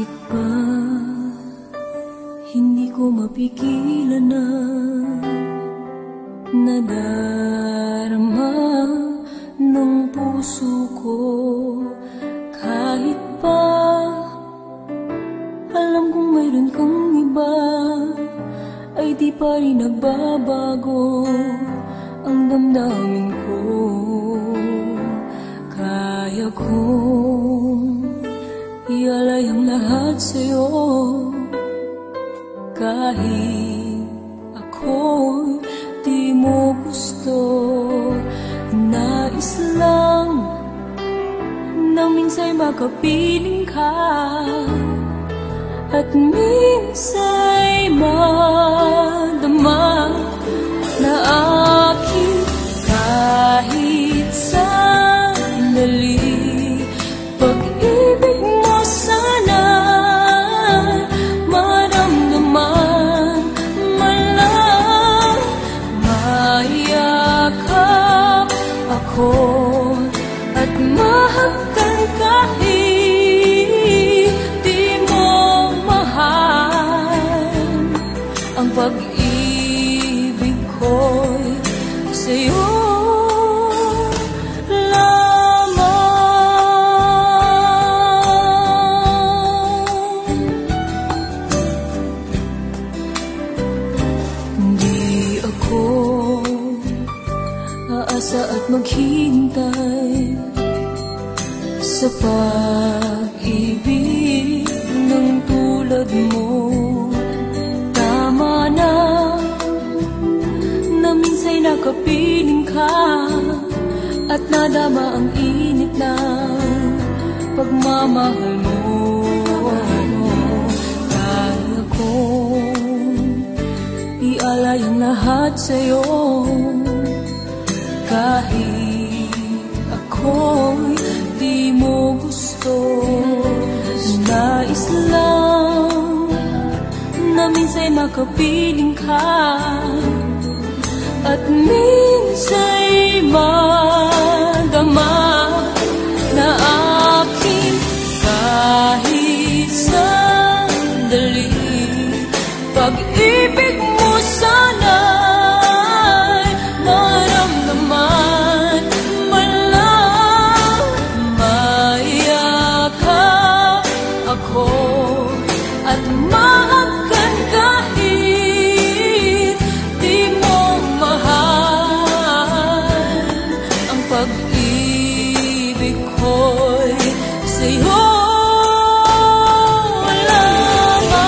Bakit ba hindi ko mapigilan na nadarama ng puso ko? Kahit pa alam kong mayroon kang iba, ay di pa rin nagbabago ang damdamin ko. Kaya kong ialay ang lahat sa'yo, kahit ako'y di mo gusto. Nais lang na minsa'y makapiling ka, at minsa'y madama na aking kahit sandali. Pag-ibig mo sana maramdaman, malang mayakap ako at mahagkan kahit di mo mahal. Ang pag-ibig ko'y sa'yo at maghintay sa pag-ibig ng tulad mo. Tama na na minsa'y nakapiling ka at nadama ang init ng pagmamahal mo. Kaya kong ialay ang lahat sa'yo, kahit ako'y di mo gusto. Nais lang na minsa'y makapiling ka, at minsa'y madama na aking kahit sandali. Pag-ibig mo sana at mahagkan kahit di mo mahal. Ang pag-ibig ko'y sa'yo lamang.